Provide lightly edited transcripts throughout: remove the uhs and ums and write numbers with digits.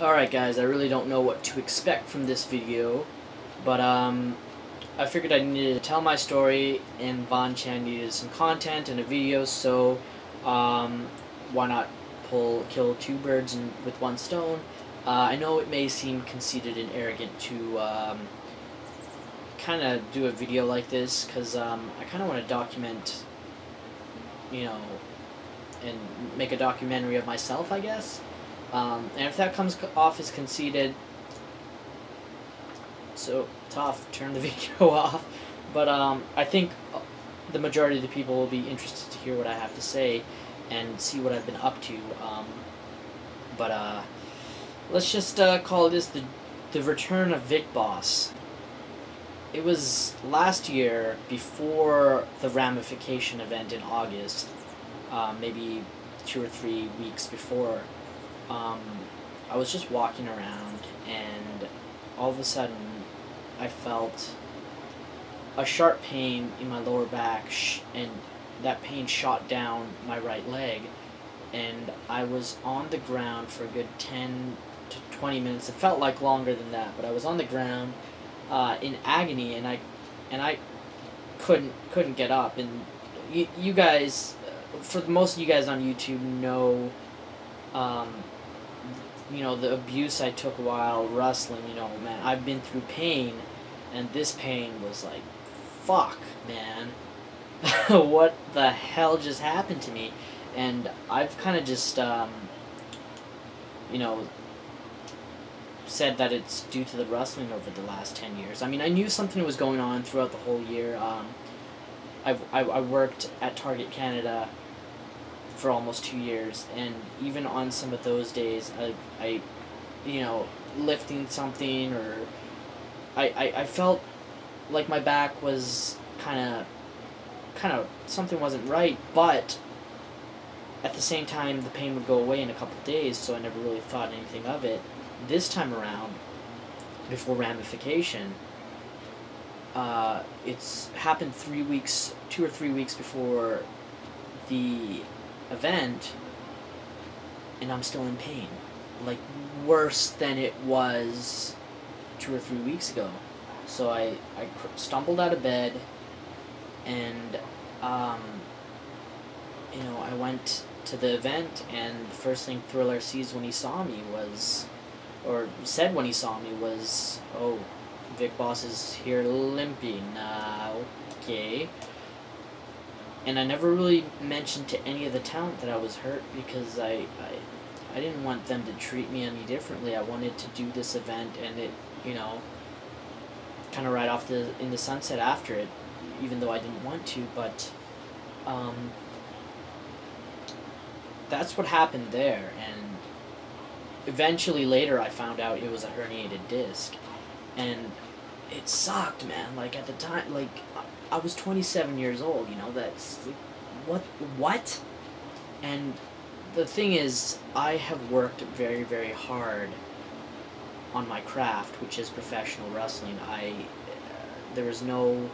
Alright guys, I really don't know what to expect from this video, but I figured I needed to tell my story, and Von Chan needed some content and a video, so why not kill two birds with one stone. I know it may seem conceited and arrogant to kind of do a video like this, because I kind of want to document, you know, and make a documentary of myself, I guess. And if that comes off as conceited, so tough, turn the video off. But I think the majority of the people will be interested to hear what I have to say and see what I've been up to. Let's just call this the return of Vicboss. It was last year, before the ramification event in August, maybe 2 or 3 weeks before. I was just walking around, and all of a sudden I felt a sharp pain in my lower back, and that pain shot down my right leg, and I was on the ground for a good 10 to 20 minutes. It felt like longer than that, but I was on the ground in agony, and I couldn't get up. And you guys, for most of you guys on YouTube, know you know, the abuse I took while wrestling. You know, man, I've been through pain, and this pain was like, fuck, man. What the hell just happened to me? And I've kind of just, you know, said that it's due to the wrestling over the last 10 years. I mean, I knew something was going on throughout the whole year. I worked at Target Canada for almost 2 years, and even on some of those days, I you know, lifting something, or I felt like my back was kind of something wasn't right, but at the same time the pain would go away in a couple days, so I never really thought anything of it. This time around, before ramification, it's happened 2 or 3 weeks before the event, and I'm still in pain, like worse than it was 2 or 3 weeks ago. So I stumbled out of bed, and you know, I went to the event, and the first thing Thriller sees when he saw me was, or said when he saw me was, "Oh, Vicboss is here limping." Okay. And I never really mentioned to any of the talent that I was hurt, because I didn't want them to treat me any differently. I wanted to do this event, and it, you know, kind of ride off in the sunset after it, even though I didn't want to. But that's what happened there, and eventually later I found out it was a herniated disc, and it sucked, man. Like, at the time, like, I was 27 years old, you know, that's, like, what? And the thing is, I have worked very, very hard on my craft, which is professional wrestling. There is no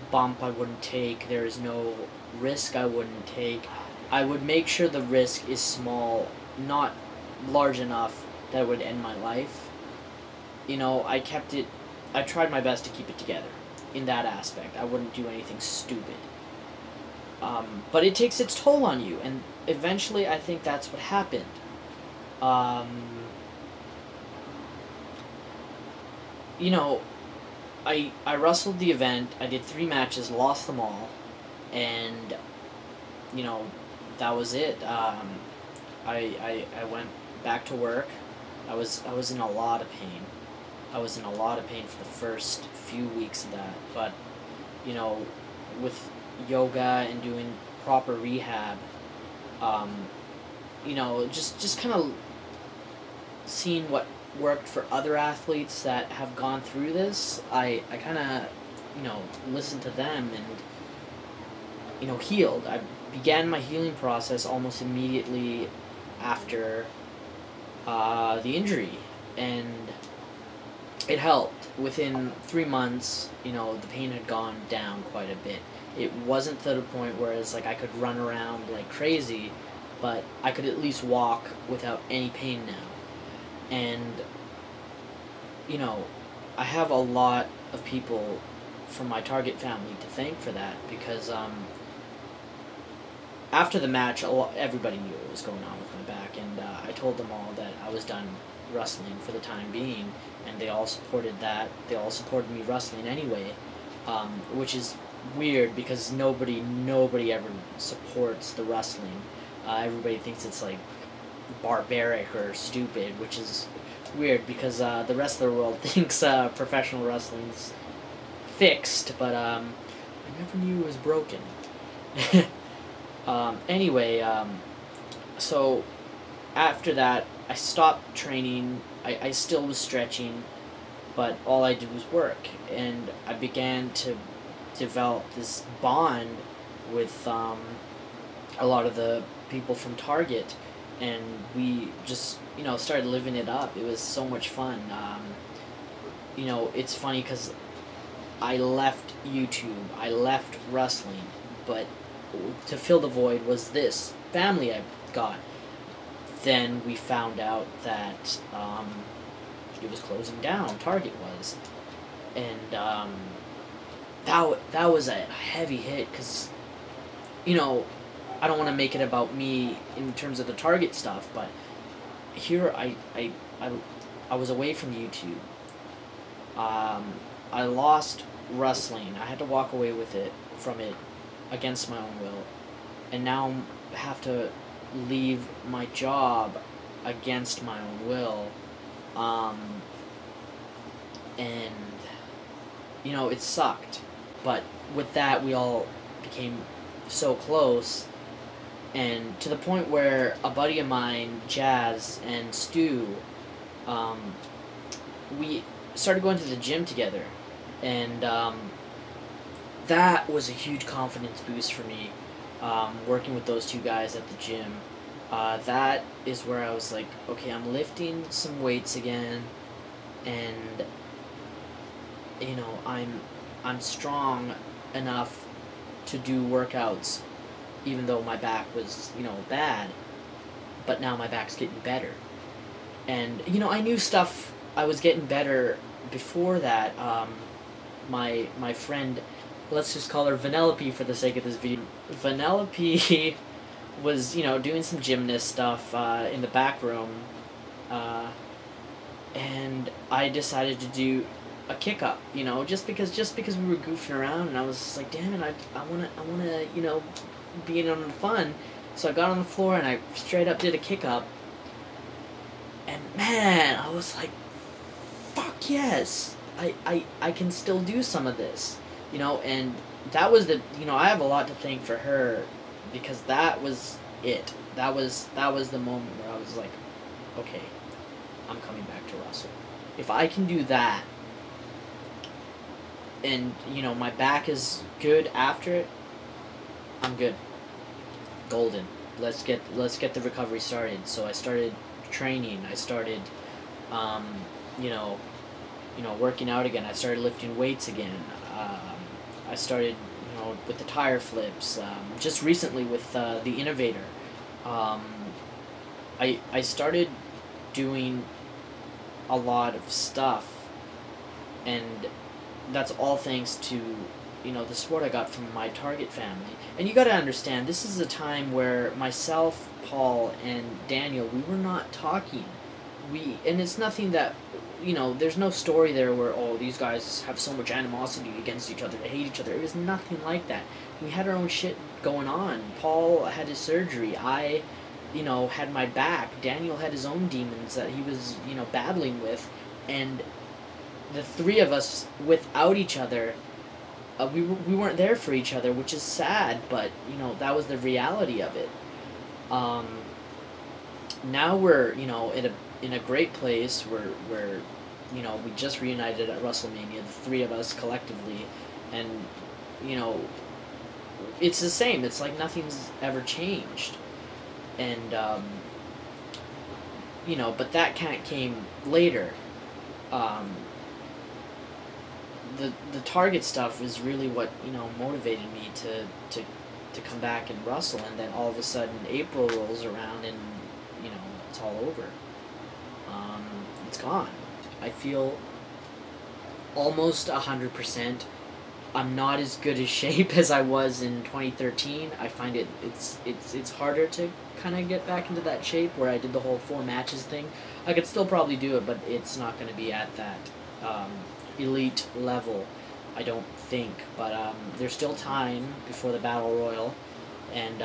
bump I wouldn't take, there is no risk I wouldn't take. I would make sure the risk is small, not large enough that it would end my life. You know, I tried my best to keep it together in that aspect. I wouldn't do anything stupid. But it takes its toll on you, and eventually I think that's what happened. You know, I wrestled the event, I did 3 matches, lost them all, and, you know, that was it. I went back to work. I was in a lot of pain. I was in a lot of pain for the first few weeks of that, but, you know, with yoga and doing proper rehab, you know, just kind of seeing what worked for other athletes that have gone through this, I kind of, you know, listened to them and, you know, healed. I began my healing process almost immediately after the injury, and it helped. Within 3 months, you know, the pain had gone down quite a bit. It wasn't to the point where it's like I could run around like crazy, but I could at least walk without any pain now. And, you know, I have a lot of people from my target family to thank for that, because after the match, everybody knew what was going on with my back, and I told them all that I was done wrestling for the time being, and they all supported that. They all supported me wrestling anyway, which is weird because nobody ever supports the wrestling. Everybody thinks it's like barbaric or stupid, which is weird because the rest of the world thinks professional wrestling's fixed, but I never knew it was broken. Anyway, so after that, I stopped training. I still was stretching, but all I did was work, and I began to develop this bond with a lot of the people from Target, and we just, you know, started living it up. It was so much fun. You know, it's funny because I left YouTube, I left wrestling, but to fill the void was this family I got. Then we found out that it was closing down, Target was, and that was a heavy hit because, you know, I don't want to make it about me in terms of the Target stuff, but here I was away from YouTube. I lost wrestling. I had to walk away from it against my own will, and now I have to leave my job against my own will, and you know, it sucked. But with that, we all became so close, and to the point where a buddy of mine, Jazz, and Stu, we started going to the gym together, and that was a huge confidence boost for me, working with those two guys at the gym. That is where I was like, okay, I'm lifting some weights again, and you know, I'm strong enough to do workouts, even though my back was, you know, bad, but now my back's getting better. And, you know, I knew stuff, I was getting better before that. My friend, let's just call her Vanellope for the sake of this video. Vanellope was, you know, doing some gymnast stuff in the back room, and I decided to do a kick up, you know, just because we were goofing around, and I was just like, damn it, I wanna, you know, be in on the fun. So I got on the floor and I straight up did a kick up, and man, I was like, fuck yes, I can still do some of this, you know. And that was the, you know, I have a lot to thank for her, because that was it. That was the moment where I was like, okay, I'm coming back to wrestle. If I can do that, and, you know, my back is good after it, I'm good. Golden. Let's get the recovery started. So I started training. I started, you know, working out again. I started lifting weights again. I started, you know, with the tire flips. Just recently with the Innovator. I started doing a lot of stuff, and that's all thanks to, you know, the support I got from my Target family. And you gotta understand, this is a time where myself, Paul, and Daniel, we were not talking. And it's nothing that, you know, there's no story there where, oh, these guys have so much animosity against each other, they hate each other. It was nothing like that. We had our own shit going on. Paul had his surgery. I, you know, had my back. Daniel had his own demons that he was, you know, battling with. And the three of us, without each other, we weren't there for each other, which is sad, but, you know, that was the reality of it. Now we're, you know, in a great place. We're, you know, we just reunited at WrestleMania, the three of us collectively, and, you know, it's the same. It's like nothing's ever changed. And, you know, but that kind of came later. The Target stuff was really what, you know, motivated me to come back and wrestle, and then all of a sudden April rolls around and, you know, it's all over. on. I feel almost 100%. I'm not as good a shape as I was in 2013. I find it's harder to kind of get back into that shape where I did the whole 4 matches thing. I could still probably do it, but it's not going to be at that elite level, I don't think. But there's still time before the Battle Royal, and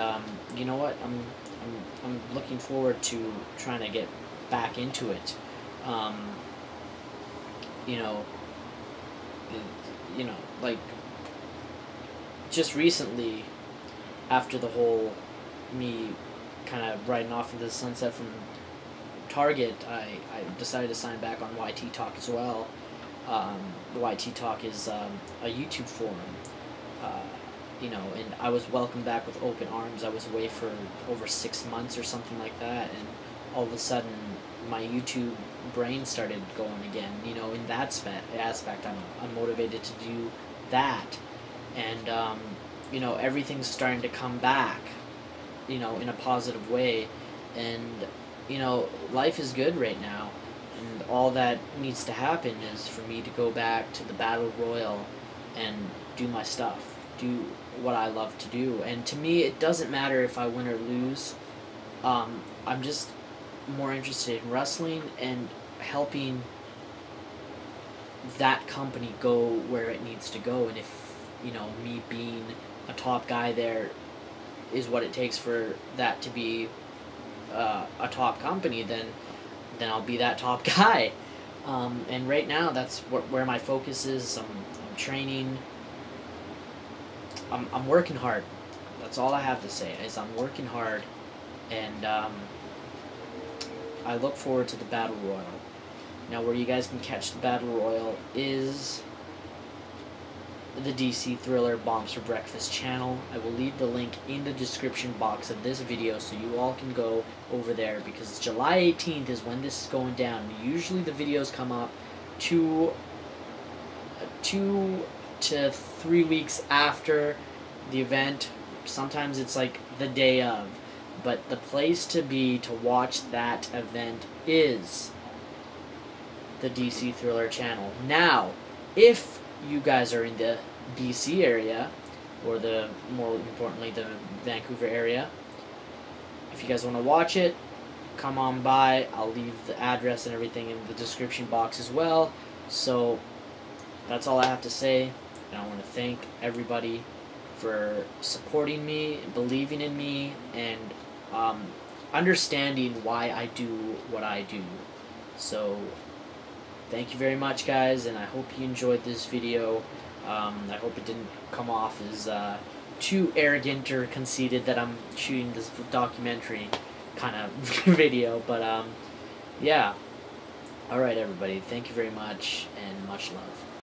you know what? I'm looking forward to trying to get back into it. You know, like, just recently, after the whole me kind of riding off into the sunset from Target, I decided to sign back on YT Talk as well. YT Talk is a YouTube forum, and I was welcomed back with open arms. I was away for over 6 months or something like that, and all of a sudden my YouTube brain started going again. In that aspect, I'm motivated to do that, and everything's starting to come back, in a positive way, and life is good right now, and all that needs to happen is for me to go back to the Battle Royal and do my stuff, do what I love to do. And to me, it doesn't matter if I win or lose. I'm just more interested in wrestling and helping that company go where it needs to go. And if me being a top guy there is what it takes for that to be a top company, then I'll be that top guy. And right now, that's where my focus is. I'm training. I'm working hard. That's all I have to say, is I'm working hard, and I look forward to the Battle Royal. Now, where you guys can catch the Battle Royal is the DC Thriller Bombs for Breakfast channel. I will leave the link in the description box of this video so you all can go over there, because July 18th is when this is going down. Usually the videos come up 2 to 3 weeks after the event. Sometimes it's like the day of. But the place to be to watch that event is the DC Thriller channel. Now, if you guys are in the BC area, or more importantly, the Vancouver area, if you guys want to watch it, come on by. I'll leave the address and everything in the description box as well. So that's all I have to say, and I want to thank everybody for supporting me, believing in me, and understanding why I do what I do. So thank you very much, guys, and I hope you enjoyed this video. I hope it didn't come off as too arrogant or conceited that I'm shooting this documentary kind of video, but yeah. Alright, everybody, thank you very much, and much love.